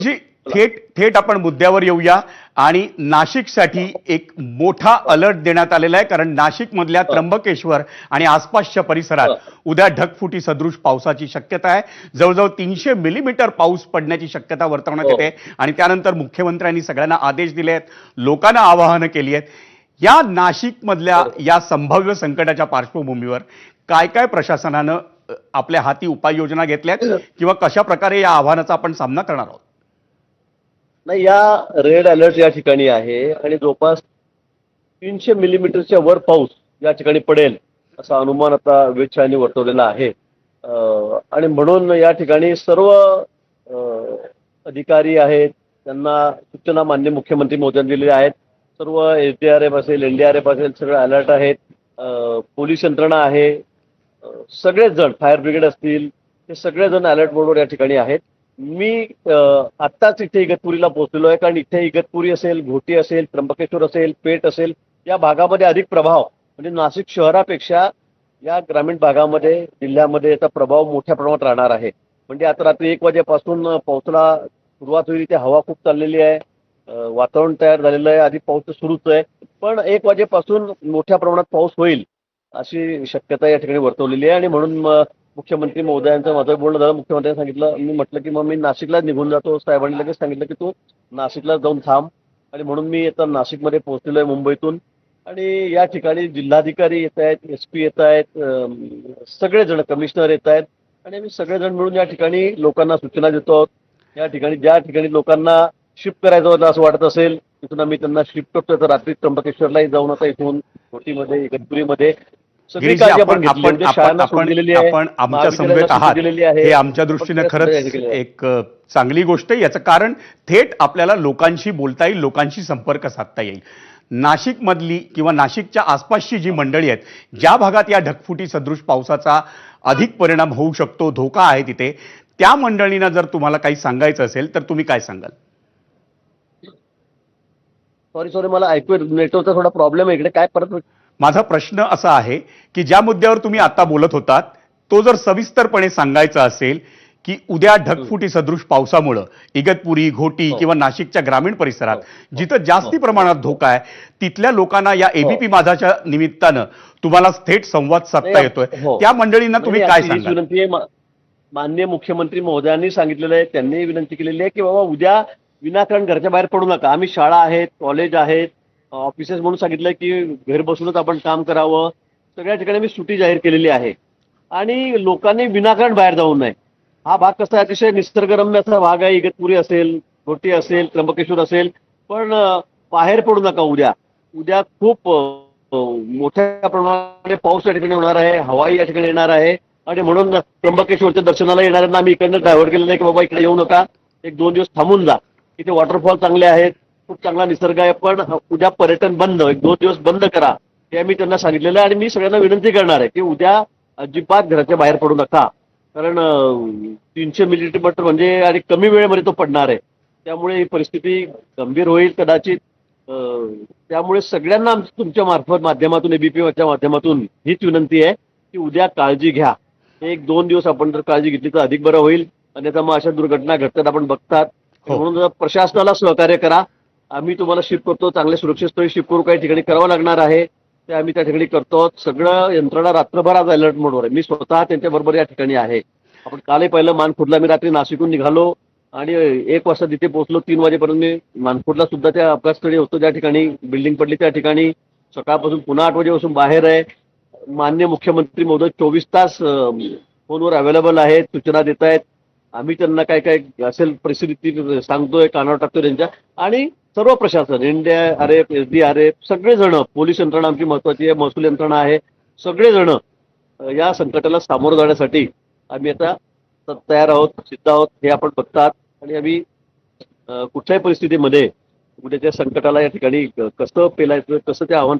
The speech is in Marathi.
जी थेट थेट आपण मुद्द्यावर येऊया आणि नाशिकसाठी एक मोठा अलर्ट देण्यात आलेला आहे, कारण नाशिक मधल्या त्र्यंबकेश्वर आणि आसपासच्या परिसरात उद्या ढगफुटी सदृश पावसाची शक्यता आहे। जवळजवळ 300 मिलीमीटर पाऊस पडण्याची शक्यता वर्तवण्यात येते आणि त्यानंतर मुख्यमंत्र्यांनी सगळ्यांना आदेश दिले आहेत, लोकांना आवाहन केली आहेत। या नाशिक मधल्या या संभाव्य संकटाच्या पार्श्वभूमीवर काय काय प्रशासनानं आपल्या हाती उपाययोजना घेतल्यात किंवा कशा प्रकारे या आव्हानाचा आपण सामना करणार आहोत? नाही, या रेड अलर्ट या ठिकाणी आहे आणि जवळपास 300 मिलीमीटरच्या वर पाऊस या ठिकाणी पडेल असा अनुमान आता वेधशाळेने वर्तवलेला आहे। आणि म्हणून या ठिकाणी सर्व अधिकारी आहेत, त्यांना सूचना माननीय मुख्यमंत्री महोदयांनी दिलेल्या आहेत। सर्व SDRF असेल, NDRF असेल, सगळे अलर्ट आहेत। पोलीस यंत्रणा आहे, सगळेच जण, फायर ब्रिगेड असतील, हे सगळेजण अलर्ट मोडवर या ठिकाणी आहेत। मी आत्ताच इथे इगतपुरीला पोहोचलेलो आहे, कारण इथे इगतपुरी असेल, घोटी असेल, त्र्यंबकेश्वर असेल, पेठ असेल, या भागामध्ये अधिक प्रभाव म्हणजे नाशिक शहरापेक्षा या ग्रामीण भागामध्ये, जिल्ह्यामध्ये याचा प्रभाव मोठ्या प्रमाणात राहणार आहे। म्हणजे आता रात्री 1 वाजेपासून पावसाला सुरुवात होईल, इथे हवा खूप चाललेली आहे, वातावरण तयार झालेलं आहे, आधी पाऊस तर सुरूच आहे, पण 1 वाजेपासून मोठ्या प्रमाणात पाऊस होईल अशी शक्यता या ठिकाणी वर्तवलेली आहे। आणि म्हणून मुख्यमंत्री महोदयांचं माझं बोलणं झालं, मुख्यमंत्र्यांनी सांगितलं, मी म्हटलं की मग मी नाशिकला निघून जातो। साहेबांनी लगेच सांगितलं की तू नाशिकला जाऊन थांब, आणि म्हणून मी आता नाशिकमध्ये पोहोचलेलो आहे मुंबईतून। आणि या ठिकाणी जिल्हाधिकारी येत आहेत, SP येत आहेत, सगळेजण, कमिशनर येत आहेत, आणि आम्ही सगळेजण मिळून या ठिकाणी लोकांना सूचना देतो आहोत। या ठिकाणी ज्या ठिकाणी लोकांना शिफ्ट करायचं होतं असं वाटत असेल, तिथून आम्ही त्यांना शिफ्ट करतोय। तर रात्री त्र्यंबकेश्वरलाही जाऊन आता इथून घोटीमध्ये, इगतपुरीमध्ये सगळी काळजी आपण घेतली आहे। शाळांना सूट दिलेली आहे, आपण आमच्या समवेत आहात हे आमच्या दृष्टीने खरंच एक चांगली गोष्ट आहे। याचं कारण थेट आपल्याला लोकांशी बोलता येईल, लोकांशी संपर्क साधता येईल। नाशिक मधली किंवा नाशिकच्या आसपासची जी मंडळी आहेत, ज्या भागात या ढगफुटी सदृश पावसाचा अधिक परिणाम होऊ शकतो, धोका आहे, तिथे त्या मंडळींना जर तुम्हाला काही सांगायचं असेल तर तुम्ही काय सांगाल? सॉरी, मला ऐकू नेटवर्कचा थोडा प्रॉब्लेम आहे इकडे, काय परत? माझा प्रश्न असा आहे की ज्या मुद्द्यावर तुम्ही आता बोलत होतात, तो जर सविस्तरपणे सांगायचा असेल की उद्या ढगफुटी सदृश पावसामुळे इगतपुरी, घोटी किंवा नाशिकच्या ग्रामीण परिसरात जिथं जास्ती प्रमाणात धोका आहे, तिथल्या लोकांना या ABP माझाच्या निमित्तानं तुम्हाला थेट संवाद साधता येतोय, त्या मंडळींना तुम्ही काय सांगाल? माननीय मुख्यमंत्री महोदयांनी सांगितलेलं आहे, त्यांनी विनंती केलेली आहे की बाबा उद्या विनाकारण घरच्या बाहेर पडू नका। आम्ही शाळा आहेत, कॉलेज आहेत, ऑफिसेस म्हणून सांगितलंय की घर बसूनच आपण काम करावं। सगळ्या ठिकाणी मी सुट्टी जाहीर केलेली आहे आणि लोकांनी विनाकारण बाहेर जाऊ नये। हा भाग कसा आहे, अतिशय निसर्गरम्य असा भाग आहे, इगतपुरी असेल, घोटी असेल, त्र्यंबकेश्वर असेल, पण बाहेर पडू नका उद्या। उद्या खूप मोठ्या प्रमाणात पाऊस या ठिकाणी होणार आहे, हवाई या ठिकाणी येणार आहे, आणि म्हणून त्र्यंबकेश्वरच्या दर्शनाला येणाऱ्यांना आम्ही इकडनं डायव्हर्ट केलेलं आहे की बाबा इकडे येऊ नका, 1-2 दिवस थांबून जा। इथे वॉटरफॉल चांगले आहेत, खूप चांगला निसर्ग आहे, पण उद्या पर्यटन बंद, 1-2 दिवस बंद करा, हे आम्ही त्यांना सांगितलेलं आहे। आणि मी सगळ्यांना विनंती करणार आहे की उद्या अजिबात घराच्या बाहेर पडू नका, कारण 300 मिलीमीटर म्हणजे आणि कमी वेळेमध्ये तो पडणार आहे, त्यामुळे ही परिस्थिती गंभीर होईल कदाचित। त्यामुळे सगळ्यांना तुमच्या माध्यमातून, ABPच्या माध्यमातून हीच विनंती आहे की उद्या काळजी घ्या। 1-2 दिवस आपण जर काळजी घेतली तर अधिक बरं होईल, अन्यथा मग अशा दुर्घटना घडतात, आपण बघतात। म्हणून प्रशासनाला सहकार्य करा, आम्ही तुम्हाला शिफ्ट करतो, चांगले सुरक्षित स्थळी शिफ्ट करू, काही ठिकाणी करावं लागणार आहे ते आम्ही त्या ठिकाणी करतो। सगळं यंत्रणा रात्रभर आज अलर्ट मोडवर आहे, मी स्वतः त्यांच्याबरोबर या ठिकाणी आहे। आपण कालही पाहिलं, मानखुर्दला मी रात्री नाशिकहून निघालो आणि 1 वाजता तिथे पोहोचलो, 3 वाजेपर्यंत मी मानखुर्दला सुद्धा त्या अपघातस्थळी होतो, ज्या ठिकाणी बिल्डिंग पडली त्या ठिकाणी। सकाळपासून पुन्हा 8 वाजेपासून बाहेर आहे। माननीय मुख्यमंत्री महोदय 24 तास फोनवर अवेलेबल आहेत, सूचना देत आहेत, आम्ही त्यांना काय काय असेल परिस्थिती सांगतोय, कानावर टाकतोय त्यांच्या। आणि सर्व प्रशासन, NDRF, SDRF, सगळेजण, पोलीस यंत्रणा आमची महत्वाची आहे, महसूल यंत्रणा आहे, सगळेजण या संकटाला सामोरं जाण्यासाठी आम्ही आता तयार आहोत, सिद्ध आहोत, हे आपण बघतात। आणि आम्ही कुठल्याही परिस्थितीमध्ये उद्याच्या संकटाला या ठिकाणी कसं पेलायचं, कसं ते आव्हान